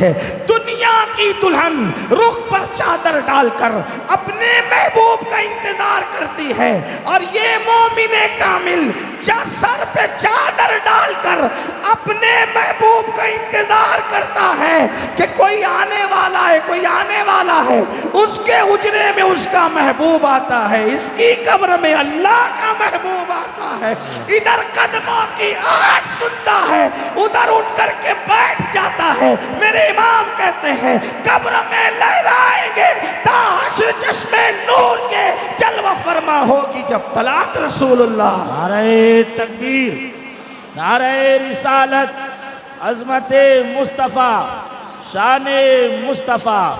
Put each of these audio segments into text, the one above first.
ہے۔ دنیا کی دلہن رخ پر چادر ڈال کر اپنے محبوب کا انتظار کرتی ہے، اور یہ مومن کامل سر پہ چادر ڈال کر اپنے محبوب کا انتظار کرتا ہے کہ کوئی آنے والا ہے، کوئی آنے والا ہے۔ اس کے حجرے میں اس کا محبوب آتا ہے، اس کی قبر میں اللہ کا محبوب آتا ہے، ادھر قدموں کی آہٹ سنتا ہے، ادھر اٹھ کر کے بیٹھ جاتا ہے۔ میرے امام کہتے ہیں قبر میں لہرائیں گے تا حشر چشمے نور کے جلوہ فرما ہوگی جب طلعت رسول اللہ۔ نعرہ تکبیر، نعرہ رسالت، عظمت مصطفیٰ، شان مصطفیٰ۔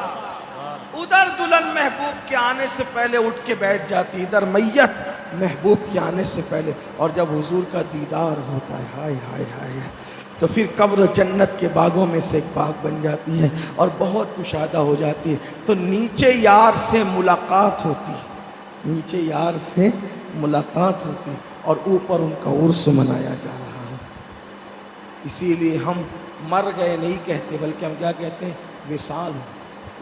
ادھر دلہن محبوب کے آنے سے پہلے اٹھ کے بیٹھ جاتی، ادھر میت محبوب کے آنے سے پہلے، اور جب حضور کا دیدار ہوتا ہے، ہائے ہائے ہائے، تو پھر قبر جنت کے باغوں میں سے ایک باغ بن جاتی ہے اور بہت کشادہ ہو جاتی ہے۔ تو نیچے یار سے ملاقات ہوتی، نیچے یار سے ملاقات ہوتی، اور اوپر ان کا عرس منایا جا رہا ہے۔ اسی لیے ہم مر گئے نہیں کہتے، بلکہ ہم کیا کہتے ہیں؟ وصال۔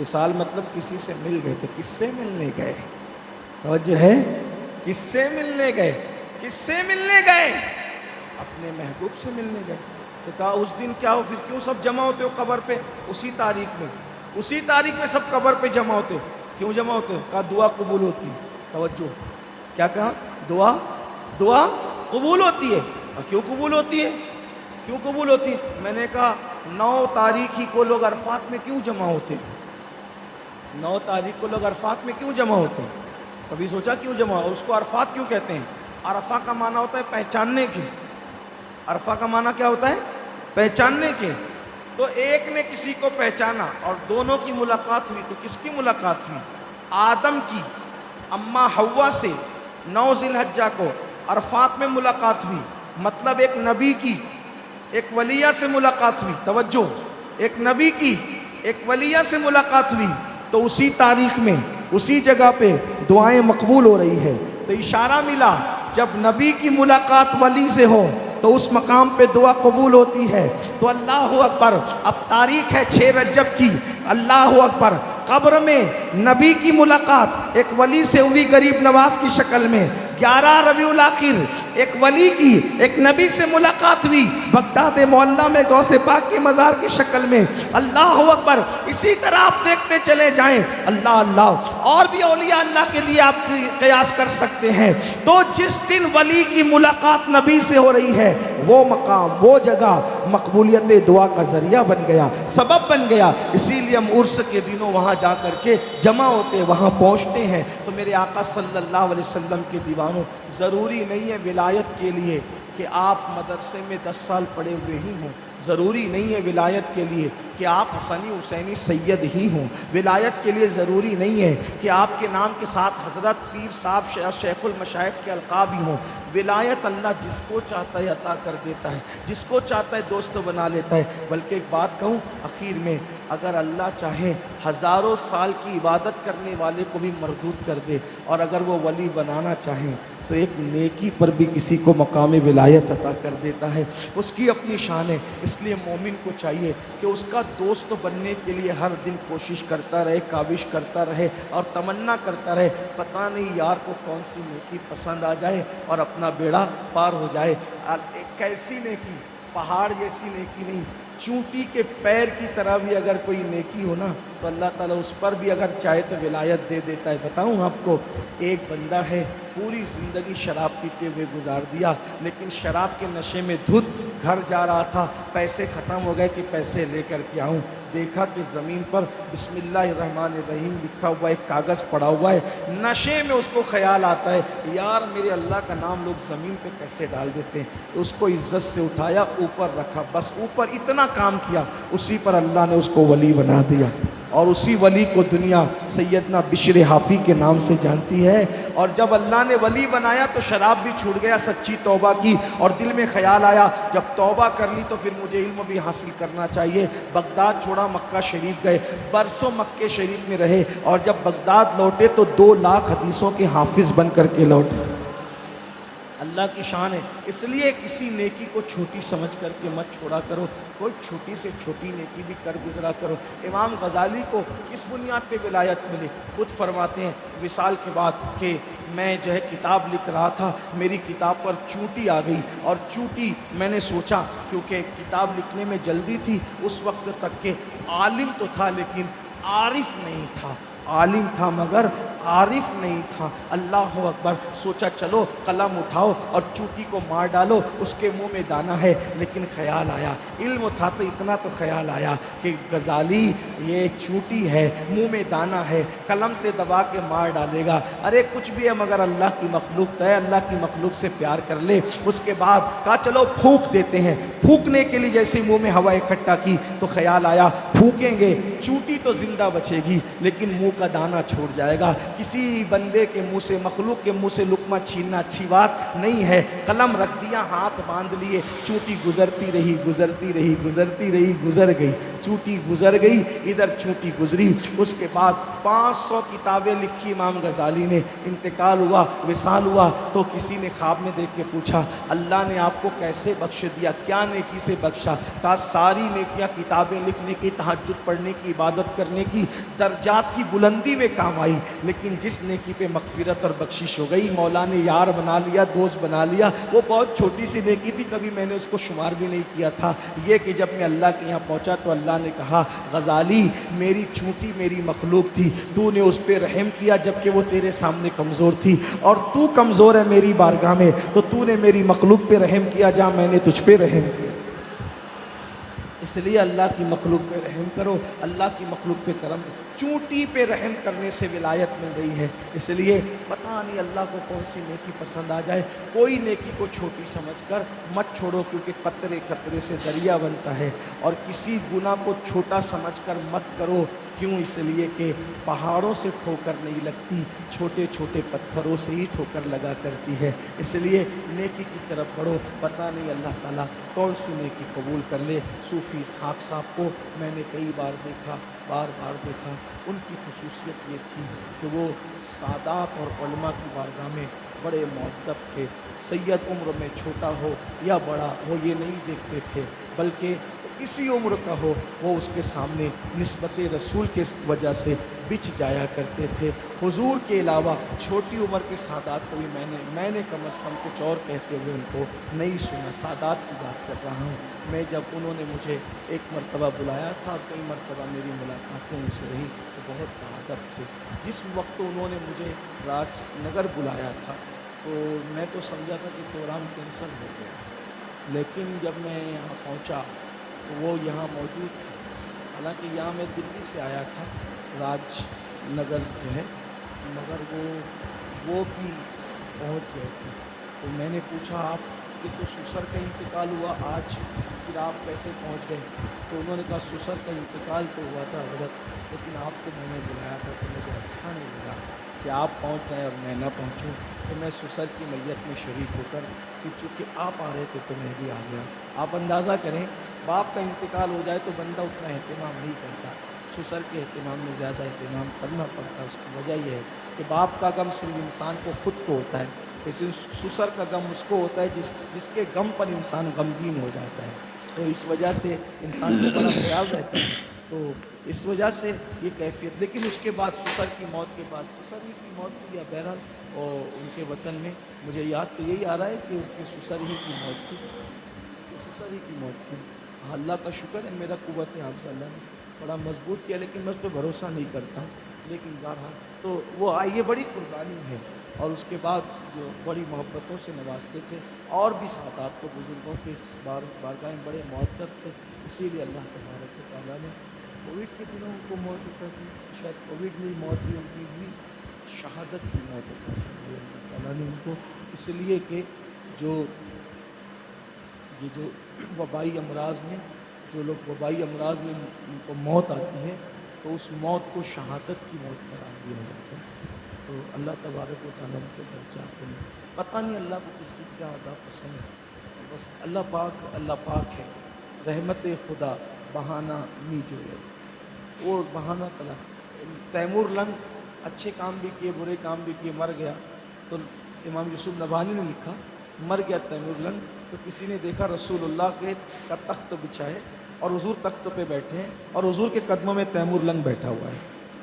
وصال مطلب کسی سے مل گئے۔ تو کس سے ملنے گئے؟ توجہ ہے؟ کس سے ملنے گئے؟ کس سے ملنے گئے؟ اپنے محبوب سے ملنے گئے۔ تو کہا اس دن کیا ہو، پھر کیوں سب جمع ہوتے ہو قبر پہ؟ اسی تاریخ میں، اسی تاریخ میں سب قبر پہ جمع ہوتے ہو، کیوں جمع ہوتے ہو؟ کہا دعا قبول ہوتی ہے۔ توجہ، کیا کہا؟ دعا قبول ہوتی ہے۔ اور کیوں قبول ہوتی ہے؟ کیوں قبول ہوتی ہے؟ میں نے کہا 9 تاریخ ہی کو لوگ عرفات میں کیوں جمع ہوتے ہیں؟ 9 تاریخ کو لوگ عرفات میں کیوں جمع ہوتے ہیں؟ کبھی سوچا کیوں جمع ہو؟ اس کو عرفات کیوں کہتے ہیں؟ عرفہ کا معنی ہوتا ہے پہچاننے کی۔ عرفہ کا معنی کیا ہوتا ہے؟ پہچاننے کے۔ تو ایک نے کسی کو پہچانا اور دونوں کی ملاقات ہوئی، تو کس کی ملاقات ہوئی؟ آدم کی اماں حوا سے 9 ذی الحجہ کو عرفات میں ملاقات ہوئی، مطلب ایک نبی کی ایک ولیہ سے ملاقات ہوئی۔ توجہ، ایک نبی کی ایک ولیہ سے ملاقات ہوئی، تو اسی تاریخ میں اسی جگہ پہ دعائیں مقبول ہو رہی ہے۔ تو اشارہ ملا جب نبی کی ملاقات ولی سے ہو تو اس مقام پہ دعا قبول ہوتی ہے۔ تو اللہ اکبر، اب تاریخ ہے 6 رجب کی، اللہ اکبر، قبر میں نبی کی ملاقات ایک ولی سے ہوئی غریب نواز کی شکل میں۔ 11 ربیع الاخر ایک ولی کی ایک نبی سے ملاقات ہوئی بغداد معلیٰ میں غوث پاک کی مزار کی شکل میں۔ اللہ اکبر، اسی طرح آپ دیکھتے چلے جائیں، اللہ اللہ، اور بھی اولیاء اللہ کے لیے آپ قیاس کر سکتے ہیں۔ تو جس دن ولی کی ملاقات نبی سے ہو رہی ہے، وہ مقام، وہ جگہ مقبولیت دعا کا ذریعہ بن گیا، سبب بن گیا۔ اسی لیے ہم عرس کے دنوں وہاں جا کر کے جمع ہوتے، وہاں پہنچتے ہیں۔ تو میرے آقا صلی اللہ علیہ وسلم کے دیوانوں، ضروری نہیں ہے ولایت کے لیے کہ آپ مدرسے میں 10 سال پڑھے ہوئے ہی ہوں، ضروری نہیں ہے ولایت کے لیے کہ آپ حسنی حسینی سید ہی ہوں، ولایت کے لیے ضروری نہیں ہے کہ آپ کے نام کے ساتھ حضرت، پیر صاحب، شیخ المشائخ کے القاب ہی ہوں۔ ولایت اللہ جس کو چاہتا ہے عطا کر دیتا ہے، جس کو چاہتا ہے دوست بنا لیتا ہے۔ بلکہ ایک بات کہوں آخر میں، اگر اللہ چاہے ہزاروں سال کی عبادت کرنے والے کو بھی مردود کر دے، اور اگر وہ ولی بنانا چاہیں تو ایک نیکی پر بھی کسی کو مقام ولایت عطا کر دیتا ہے۔ اس کی اپنی شان ہے۔ اس لیے مومن کو چاہیے کہ اس کا دوست بننے کے لیے ہر دن کوشش کرتا رہے، کاوش کرتا رہے، اور تمنا کرتا رہے، پتہ نہیں یار کو کون سی نیکی پسند آ جائے اور اپنا بیڑا پار ہو جائے۔ ایک کیسی نیکی؟ پہاڑ جیسی نیکی نہیں، چونٹی کے پیر کی طرح بھی اگر کوئی نیکی ہو نا تو اللہ تعالیٰ اس پر بھی اگر چاہے تو ولایت دے دیتا ہے۔ بتاؤں آپ کو، ایک بندہ ہے پوری زندگی شراب پیتے ہوئے گزار دیا، لیکن شراب کے نشے میں دھت گھر جا رہا تھا، پیسے ختم ہو گئے کہ پیسے لے کر کے آؤں، دیکھا کہ زمین پر بسم اللہ الرحمن الرحیم لکھا ہوا ایک کاغذ پڑا ہوا ہے۔ نشے میں اس کو خیال آتا ہے یار میرے اللہ کا نام لوگ زمین پہ کیسے ڈال دیتے ہیں، اس کو عزت سے اٹھایا، اوپر رکھا، بس اوپر اتنا کام کیا، اسی پر اللہ نے اس کو ولی بنا دیا۔ اور اسی ولی کو دنیا سیدنا بشر حافی کے نام سے جانتی ہے۔ اور جب اللہ نے ولی بنایا تو شراب بھی چھوٹ گیا، سچی توبہ کی، اور دل میں خیال آیا جب توبہ کر لی تو پھر مجھے علم بھی حاصل کرنا چاہیے۔ بغداد چھوڑا، مکہ شریف گئے، برسوں مکہ شریف میں رہے، اور جب بغداد لوٹے تو 2 لاکھ حدیثوں کے حافظ بن کر کے لوٹے۔ اللہ کی شان ہے. اس لیے کسی نیکی کو چھوٹی سمجھ کر کے مت چھوڑا کرو, کوئی چھوٹی سے چھوٹی نیکی بھی کر گزرا کرو. امام غزالی کو کس بنیاد پہ ولایت ملی؟ خود فرماتے ہیں وصال کے بعد کہ میں جو ہے کتاب لکھ رہا تھا, میری کتاب پر چونٹی آ گئی, اور چونٹی میں نے سوچا, کیونکہ کتاب لکھنے میں جلدی تھی اس وقت تک کہ عالم تو تھا لیکن عارف نہیں تھا, عالم تھا مگر عارف نہیں تھا. اللہ اکبر. سوچا چلو قلم اٹھاؤ اور چونٹی کو مار ڈالو, اس کے منہ میں دانا ہے. لیکن خیال آیا, علم تھا تو اتنا تو خیال آیا کہ غزالی یہ چونٹی ہے, منہ میں دانا ہے, قلم سے دبا کے مار ڈالے گا. ارے کچھ بھی ہے مگر اللہ کی مخلوق ہے, اللہ کی مخلوق سے پیار کر لے. اس کے بعد کہا چلو پھونک دیتے ہیں. پھونکنے کے لیے جیسے منہ میں ہوا اکٹھا کی تو خیال آیا پھونکیں گے, چونٹی تو زندہ بچے گی لیکن منہ کا دانا چھوٹ جائے گا. کسی بندے کے منہ سے, مخلوق کے منہ سے لقمہ چھیننا اچھی بات نہیں ہے. قلم رکھ دیا, ہاتھ باندھ لیے, چونٹی گزرتی رہی گزرتی رہی گزرتی رہی, گزر گئی. چونٹی گزر گئی, ادھر چونٹی گزری. اس کے بعد 500 کتابیں لکھی امام غزالی نے. انتقال ہوا, وصال ہوا تو کسی نے خواب میں دیکھ کے پوچھا اللہ نے آپ کو کیسے بخش دیا, کیا نیکی سے بخشا؟ کہا ساری نیکیاں کتابیں لکھنے کی, تہجد پڑھنے کی, عبادت کرنے کی, درجات کی بلندی میں کام آئی. لیکن جس نیکی پہ مغفرت اور بخشش ہو گئی, مولا نے یار بنا لیا, دوست بنا لیا, وہ بہت چھوٹی سی نیکی تھی, کبھی میں نے اس کو شمار بھی نہیں کیا تھا. یہ کہ جب میں اللہ کے یہاں پہنچا تو اللہ نے کہا غزالی میری چھوٹی میری مخلوق تھی, تو نے اس پہ رحم کیا جبکہ وہ تیرے سامنے کمزور تھی, اور تو کمزور ہے میری بارگاہ میں تو تو نے میری مخلوق پہ رحم کیا, جا میں نے تجھ پہ رحم کیا. اس لیے اللہ کی مخلوق پہ رحم کرو, اللہ کی مخلوق پہ کرم. چونٹی پہ رحم کرنے سے ولایت مل رہی ہے. اس لیے پتہ نہیں اللہ کو کون سی نیکی پسند آ جائے. کوئی نیکی کو چھوٹی سمجھ کر مت چھوڑو, کیونکہ قطرے قطرے سے دریا بنتا ہے. اور کسی گناہ کو چھوٹا سمجھ کر مت کرو. کیوں؟ اس لیے کہ پہاڑوں سے ٹھوکر نہیں لگتی, چھوٹے چھوٹے پتھروں سے ہی ٹھوکر لگا کرتی ہے. اس لیے نیکی کی طرف بڑھو. پتہ نہیں اللہ تعالیٰ کون سی نیکی قبول کر لے. صوفی اسحاق صاحب کو میں نے کئی بار دیکھا, بار بار دیکھا. ان کی خصوصیت یہ تھی کہ وہ سادات اور علماء کی بارگاہ میں بڑے مؤدب تھے. سید عمر میں چھوٹا ہو یا بڑا وہ یہ نہیں دیکھتے تھے, بلکہ کسی عمر کا ہو وہ اس کے سامنے نسبت رسول کے وجہ سے بچ جایا کرتے تھے. حضور کے علاوہ چھوٹی عمر کے سادات کو بھی میں نے کم از کم کچھ اور کہتے ہوئے ان کو نہیں سنا. سادات کی بات کر رہا ہوں میں. جب انہوں نے مجھے ایک مرتبہ بلایا تھا اور کئی مرتبہ میری ملاقاتیں ان سے رہی, تو بہت باادب تھے. جس وقت انہوں نے مجھے راج نگر بلایا تھا تو میں تو سمجھا تھا کہ پروگرام کینسل ہو گیا, لیکن جب میں یہاں پہنچا تو وہ یہاں موجود تھے. حالانکہ یہاں میں دلی سے آیا تھا راج نگر جو ہے, مگر وہ بھی پہنچ گئے تھے. تو میں نے پوچھا آپ کہ تو سسر کا انتقال ہوا آج, پھر آپ کیسے پہنچ گئے؟ تو انہوں نے کہا سسر کا انتقال تو ہوا تھا حضرت, لیکن آپ کو میں نے بلایا تھا تو مجھے اچھا نہیں لگا کہ آپ پہنچ جائیں اور میں نہ پہنچوں. تو میں سسر کی میت میں شریک ہو کر پھر چونکہ آپ آ رہے تھے تو میں بھی آ گیا. آپ اندازہ کریں باپ کا انتقال ہو جائے تو بندہ اتنا اہتمام نہیں کرتا, سسر کے اہتمام میں زیادہ اہتمام کرنا پڑتا. اس کی وجہ یہ ہے کہ باپ کا غم صرف انسان کو خود کو ہوتا ہے, لیکن سسر کا غم اس کو ہوتا ہے جس کے غم پر انسان غمگین ہو جاتا ہے. تو اس وجہ سے انسان کو بڑا خیال رہتا ہے. تو اس وجہ سے یہ کیفیت. لیکن اس کے بعد سسر کی موت کے بعد سسر ہی کی موت ہوئی, یا بہرحال اور ان کے وطن میں مجھے یاد تو یہی آ رہا ہے کہ اس کے سسر ہی کی موت تھی, سسر ہی کی موت تھی. اللہ کا شکر ہے میرا قوت حافظہ اللہ نے بڑا مضبوط کیا, لیکن میں اس پہ بھروسہ نہیں کرتا ہوں. لیکن بہرحال تو وہ یہ بڑی قربانی ہے. اور اس کے بعد جو بڑی محبتوں سے نوازتے تھے, اور بھی سادات کو بزرگوں کے بارگاہ میں بڑے مؤدب تھے. اسی لیے اللہ تبارک و تعالیٰ نے کووڈ کے دنوں ان کو موت عطا کی. شاید کووڈ میں موت بھی ان کی ہوئی, شہادت کی موت عطا کی اللہ تعالیٰ نے ان کو. اس لیے کہ یہ جو وبائی امراض میں جو لوگ وبائی امراض میں ان کو موت آتی ہے تو اس موت کو شہادت کی موت قرار دیا جاتا ہے. تو اللہ تبارک و تعالیٰ کے درجات میں پتہ نہیں اللہ کو کس کی کیا ادا پسند ہے. بس اللہ پاک ہے. رحمت خدا بہانہ می جو ہے وہ بہانہ کلا. تیمور لنگ اچھے کام بھی کیے برے کام بھی کیے, مر گیا. تو امام یوسف نبہانی نے لکھا مر گیا تیمور لنگ تو کسی نے دیکھا رسول اللہ کے کا تخت بچھا ہے اور حضور تخت پہ بیٹھے ہیں اور حضور کے قدموں میں تیمور لنگ بیٹھا ہوا ہے.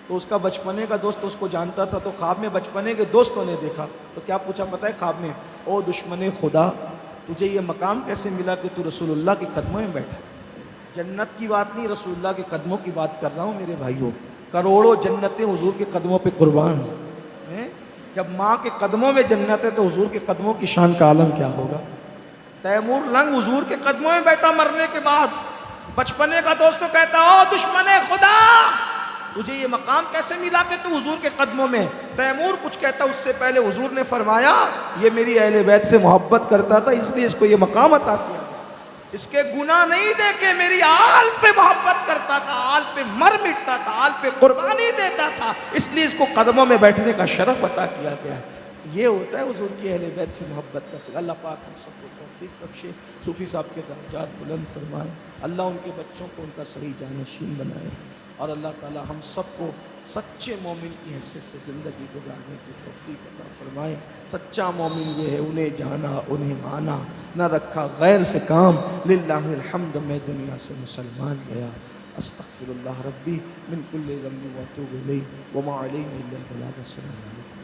تو اس کا بچپنے کا دوست اس کو جانتا تھا, تو خواب میں بچپنے کے دوستوں نے دیکھا تو کیا پوچھا پتہ ہے خواب میں, او دشمن خدا تجھے یہ مقام کیسے ملا کہ تو رسول اللہ کے قدموں میں بیٹھا. جنت کی بات نہیں, رسول اللہ کے قدموں کی بات کر رہا ہوں میرے بھائیوں. کروڑوں جنتیں حضور کے قدموں پہ قربان ہیں. جب ماں کے قدموں میں جنت ہے تو حضور کے قدموں کی شان کا عالم کیا ہوگا. تیمور لنگ حضور کے قدموں میں بیٹھا مرنے کے بعد. بچپنے کا دوست تو کہتا او دشمن خدا تجھے یہ مقام کیسے ملا کہ تو حضور کے قدموں میں. تیمور کچھ کہتا اس سے پہلے حضور نے فرمایا یہ میری اہل بیت سے محبت کرتا تھا اس لیے اس کو یہ مقام عطا کیا. اس کے گناہ نہیں دیکھے, میری آل پہ محبت کرتا تھا, آل پہ مر مٹتا تھا, آل پہ قربانی دیتا تھا, اس لیے اس کو قدموں میں بیٹھنے کا شرف عطا کیا گیا. یہ ہوتا ہے حضور کی اہل بیت سے محبت کا سلسلہ. اللہ پاک ہم سب کو توفیق بخشے, صوفی صاحب کے درجات بلند فرمائے, اللہ ان کے بچوں کو ان کا صحیح جانشین بنائے, اور اللہ تعالی ہم سب کو سچے مومن کی حیثیت سے زندگی گزارنے کی توفیق عطا فرمائے. سچا مومن یہ ہے انہیں جانا انہیں مانا, نہ رکھا غیر سے کام. للہ الحمد میں دنیا سے مسلمان گیا. استغفر اللہ ربی من کل ذنب و اتوب الیہ وما علیہ الا البلاغ. السلام علیکم.